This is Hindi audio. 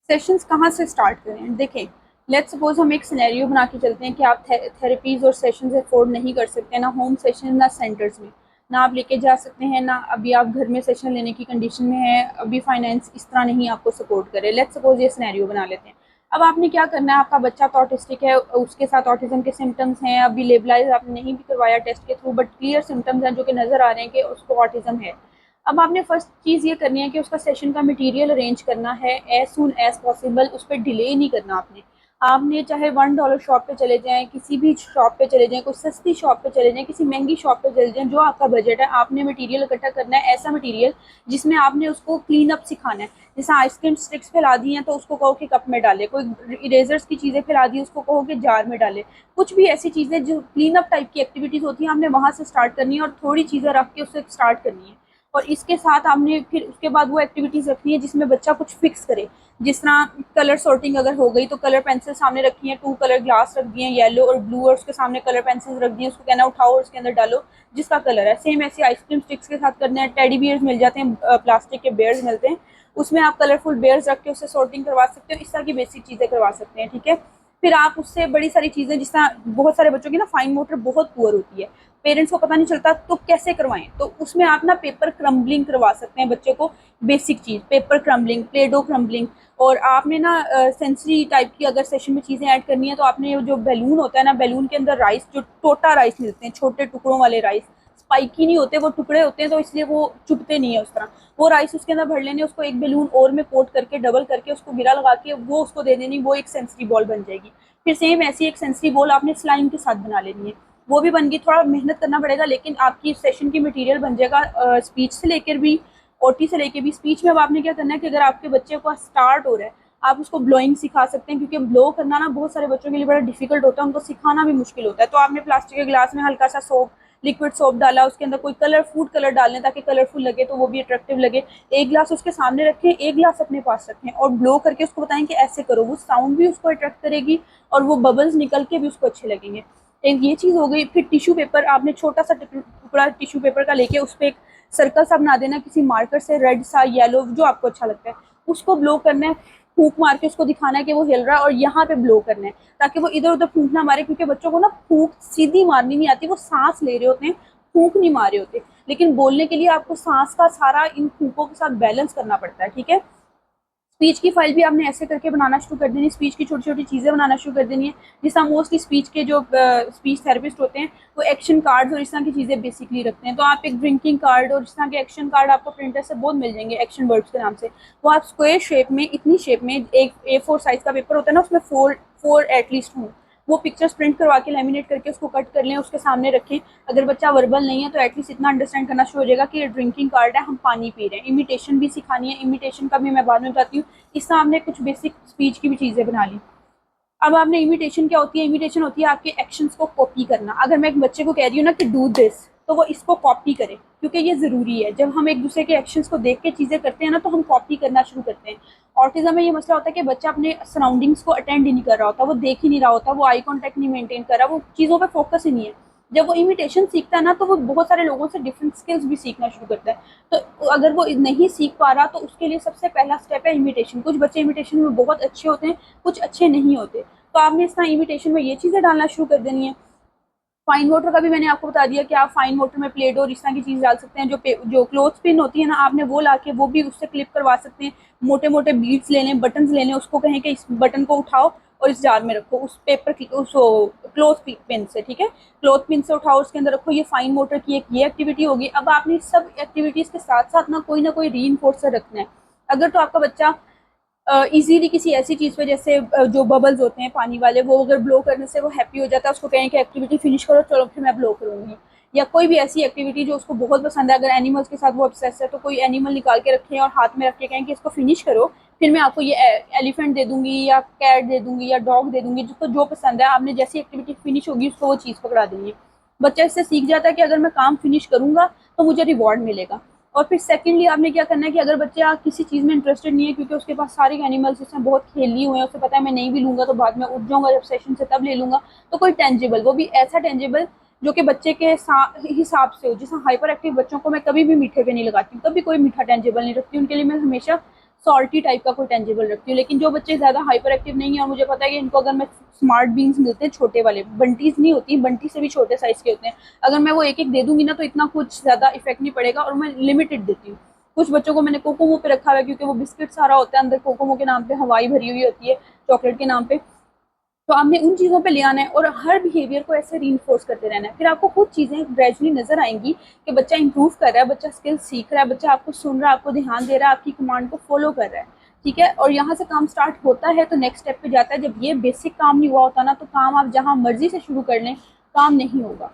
सेशंस कहाँ से स्टार्ट करें? देखें, लेट्स सपोज हम एक सिनेरियो बना के चलते हैं कि आप थेरेपीज और सेशंस अफोर्ड नहीं कर सकते, ना होम सेशन ना सेंटर्स में, ना आप लेके जा सकते हैं, ना अभी आप घर में सेशन लेने की कंडीशन में है, अभी फाइनेंस इस तरह नहीं आपको सपोर्ट करे। लेट्स सपोज ये सिनेरियो बना लेते हैं। अब आपने क्या करना है, आपका बच्चा तो ऑटिस्टिक है, उसके साथ ऑटिज्म के सिम्टम्स हैं, अभी लेबलाइज आपने नहीं भी करवाया टेस्ट के थ्रू, बट क्लियर सिम्टम्स हैं जो कि नजर आ रहे हैं कि उसको ऑटिज्म है। अब आपने फर्स्ट चीज़ ये करनी है कि उसका सेशन का मटेरियल अरेंज करना है एज सुन एज पॉसिबल, उस पर डिले नहीं करना आपने चाहे $1 शॉप पे चले जाएं, किसी भी शॉप पे चले जाएं, कोई सस्ती शॉप पे चले जाएं, किसी महंगी शॉप पे चले जाएं, जो आपका बजट है, आपने मटेरियल इकट्ठा करना है, ऐसा मटेरियल जिसमें आपने उसको क्लीन अप सिखाना है। जैसे आइसक्रीम स्टिक्स फैला दी हैं तो उसको कहो कि कप में डाले, कोई इरेजर्स की चीज़ें फैला दी उसको कहो कि जार में डाले। कुछ भी ऐसी चीज़ें जो क्लीन अप टाइप की एक्टिविटीज़ होती हैं, हमने वहाँ से स्टार्ट करनी है और थोड़ी चीज़ें रख के उससे स्टार्ट करनी है। और इसके साथ आपने फिर उसके बाद वो एक्टिविटीज़ रखनी है जिसमें बच्चा कुछ फिक्स करे। जिस तरह कलर सॉर्टिंग अगर हो गई तो कलर पेंसिल सामने रखी है, 2 कलर ग्लास रख दिए, येलो और ब्लू, और उसके सामने कलर पेंसिल रख दिए, उसको कहना उठाओ और उसके अंदर डालो जिसका कलर है। सेम ऐसे आइसक्रीम स्टिक्स के साथ करना है। टेडी बियर्स मिल जाते हैं, प्लास्टिक के बेयर्स मिलते हैं, उसमें आप कलरफुल बेयर्स रख के उससे सॉर्टिंग करवा सकते हो। इस तरह की बेसिक चीज़ें करवा सकते हैं, ठीक है। फिर आप उससे बड़ी सारी चीज़ें, जिस तरह बहुत सारे बच्चों की ना फाइन मोटर बहुत पुअर होती है, पेरेंट्स को पता नहीं चलता, तो कैसे करवाएं? तो उसमें आप ना पेपर क्रम्बलिंग करवा सकते हैं बच्चे को। बेसिक चीज़ paper crumbling, Play Doh crumbling. और आपने ना सेंसरी टाइप की अगर सेशन में चीज़ें ऐड करनी है तो आपने जो बैलून होता है ना, बैलून के अंदर राइस, जो टोटा राइस मिलते हैं, छोटे टुकड़ों वाले राइस, स्पाइकी नहीं होते, वो टुकड़े होते हैं, तो इसलिए वो चुभते नहीं है उस तरह। वो राइस उसके अंदर भर लेने, उसको एक बैलून और में कोट करके डबल करके उसको गिरा लगा के वो उसको दे देनी, वो एक सेंसरी बॉल बन जाएगी। फिर सेम ऐसी एक सेंसरी बॉल आपने स्लाइम के साथ बना लेनी है, वो भी बन गई। थोड़ा मेहनत करना पड़ेगा लेकिन आपकी सेशन की मटेरियल बन जाएगा। स्पीच से लेकर भी, ओटी से लेकर भी। स्पीच में अब आपने क्या करना है कि अगर आपके बच्चे को स्टार्ट हो रहा है, आप उसको ब्लोइंग सिखा सकते हैं, क्योंकि ब्लो करना ना बहुत सारे बच्चों के लिए बड़ा डिफिकल्ट होता है, उनको सिखाना भी मुश्किल होता है। तो आपने प्लास्टिक के गिलास में हल्का सा सोप, लिक्विड सोप डाला, उसके अंदर कोई कलर, फूड कलर डालने ताकि कलरफुल लगे, तो वो भी अट्रैक्टिव लगे। एक ग्लास उसके सामने रखें, एक ग्लास अपने पास रखें और ब्लो करके उसको बताएं कि ऐसे करो, वो साउंड भी उसको अट्रैक्ट करेगी और वो बबल्स निकल के भी उसको अच्छे लगेंगे। एक ये चीज़ हो गई। फिर टिश्यू पेपर, आपने छोटा सा टुकड़ा टिश्यू पेपर का लेके उस पर एक सर्कल सा बना देना किसी मार्कर से, रेड सा, येलो, जो आपको अच्छा लगता है। उसको ब्लो करना है, फूंक मार के उसको दिखाना है कि वो हिल रहा है, और यहाँ पे ब्लो करना है ताकि वो इधर उधर फूंक ना मारे, क्योंकि बच्चों को ना फूंक सीधी मारनी नहीं आती, वो सांस ले रहे होते हैं, फूंक नहीं मार रहे होते। लेकिन बोलने के लिए आपको सांस का सारा इन फूंकों के साथ बैलेंस करना पड़ता है, ठीक है। स्पीच की फाइल भी आपने ऐसे करके बनाना शुरू कर देनी है, स्पीच की छोटी छोटी चीज़ें बनाना शुरू कर देनी है। जिस तरह मोस्टली स्पीच के जो स्पीच थेरेपिस्ट होते हैं वो एक्शन कार्ड्स और इस तरह की चीज़ें बेसिकली रखते हैं। तो आप एक ड्रिंकिंग कार्ड और इस तरह के एक्शन कार्ड आपको प्रिंटर से बहुत मिल जाएंगे, एक्शन वर्ड्स के नाम से। वो आप स्क्वायर शेप में, इतनी शेप में, एक A4 साइज का पेपर होता है ना, उसमें फोर फोर एटलीस्ट हों, वो पिक्चर्स प्रिंट करवा के लेमिनेट करके उसको कट कर लें, उसके सामने रखें। अगर बच्चा वर्बल नहीं है तो एटलीस्ट इतना अंडरस्टैंड करना शुरू हो जाएगा कि ये ड्रिंकिंग कार्ड है, हम पानी पी रहे हैं। इमिटेशन भी सिखानी है, इमिटेशन का भी मैं बाद में बताती हूँ। इस तरह आपने कुछ बेसिक स्पीच की भी चीज़ें बना ली। अब आपने इमिटेशन क्या होती है? इमिटेशन होती है आपके एक्शंस को कॉपी करना। अगर मैं एक बच्चे को कह रही हूँ ना कि डू दिस, तो वो इसको कॉपी करे, क्योंकि ये ज़रूरी है। जब हम एक दूसरे के एक्शंस को देख के चीज़ें करते हैं ना, तो हम कॉपी करना शुरू करते हैं। ऑटिज्म में ये मसला होता है कि बच्चा अपने सराउंडिंग्स को अटेंड ही नहीं कर रहा होता, वो देख ही नहीं रहा होता, वो आई कॉन्टैक्ट नहीं मेंटेन कर रहा, वो चीज़ों पर फोकस ही नहीं है। जब वो इमिटेशन सीखता है ना, तो वो बहुत सारे लोगों से डिफरेंट स्किल्स भी सीखना शुरू करता है। तो अगर वो नहीं सीख पा रहा, तो उसके लिए सबसे पहला स्टेप है इमिटेशन। कुछ बच्चे इमिटेशन में बहुत अच्छे होते हैं, कुछ अच्छे नहीं होते। तो आपने इस तरह इमिटेशन में ये चीज़ें डालना शुरू कर देनी है। फाइन मोटर का भी मैंने आपको बता दिया कि आप फाइन मोटर में प्लेट और इस तरह की चीज़ डाल सकते हैं। जो क्लोथ पिन होती है ना, आपने वो ला के वो भी उससे क्लिप करवा सकते हैं। मोटे मोटे बीड्स ले लें, बटन्स ले लें, उसको कहें कि इस बटन को उठाओ और इस जार में रखो, उस पेपर की, उस क्लोथ पिन से, ठीक है। क्लोथ पिन से उठाओ, उसके अंदर रखो। ये फाइन मोटर की एक ये एक्टिविटी होगी। अब आपने सब एक्टिविटीज़ के साथ साथ ना कोई री इन्फोर्सर रखना है। अगर तो आपका बच्चा इजीली किसी ऐसी चीज़ पे, जैसे जो बबल्स होते हैं पानी वाले, वो अगर ब्लो करने से वो हैप्पी हो जाता है, उसको कहें कि एक्टिविटी फिनिश करो, चलो फिर मैं ब्लो करूँगी। या कोई भी ऐसी एक्टिविटी जो उसको बहुत पसंद है, अगर एनिमल्स के साथ वो ऑब्सेस है, तो कोई एनिमल निकाल के रखें और हाथ में रख के कहें कि इसको फिनिश करो, फिर मैं आपको ये एलिफेंट दे दूंगी या कैट दे दूंगी या डॉग दे दूंगी, जिसको जो पसंद है। आपने जैसी एक्टिविटी फिनिश होगी उसको वो चीज़ पकड़ा देनी है। बच्चा इससे सीख जाता है कि अगर मैं काम फिनिश करूंगा तो मुझे रिवॉर्ड मिलेगा। और फिर सेकेंडली आपने क्या करना है कि अगर बच्चा किसी चीज़ में इंटरेस्टेड नहीं है, क्योंकि उसके पास सारे एनिमल्स उसमें बहुत खेल लिए हुए हैं, उसे पता है मैं नहीं भी लूंगा तो बाद में उठ जाऊंगा जब सेशन से, तब ले लूंगा, तो कोई टेंजिबल, वो भी ऐसा टेंजिबल जो कि बच्चे के हिसाब से हो। जैसे हाइपर एक्टिव बच्चों को मैं कभी भी मीठे पे नहीं लगाती हूँ, कभी कोई मीठा टेंजिबल नहीं रखती, उनके लिए मैं हमेशा सॉल्टी टाइप का कोई टेंजिबल रखती हूँ। लेकिन जो बच्चे ज़्यादा हाइपर एक्टिव नहीं है और मुझे पता है कि इनको अगर मैं स्मार्ट बीन्स मिलते हैं छोटे वाले, बंटीज नहीं होती, बंटी से भी छोटे साइज के होते हैं, अगर मैं वो एक एक दे दूंगी ना तो इतना कुछ ज़्यादा इफेक्ट नहीं पड़ेगा, और मैं लिमिटेड देती हूँ। कुछ बच्चों को मैंने कोकोमो पे रखा हुआ है क्योंकि वो बिस्किट सारा होता है अंदर, कोकोमो के नाम पे हवाई भरी हुई होती है, चॉकलेट के नाम पे। तो आपने उन चीज़ों पे ले आना है और हर बिहेवियर को ऐसे रीइंफोर्स करते रहना है। फिर आपको कुछ चीज़ें ग्रेजुअली नजर आएंगी कि बच्चा इंप्रूव कर रहा है, बच्चा स्किल सीख रहा है, बच्चा आपको सुन रहा है, आपको ध्यान दे रहा है, आपकी कमांड को फॉलो कर रहा है। ठीक है, और यहाँ से काम स्टार्ट होता है तो नेक्स्ट स्टेप पे जाता है। जब ये बेसिक काम नहीं हुआ होता ना तो काम आप जहाँ मर्जी से शुरू कर लें, काम नहीं होगा।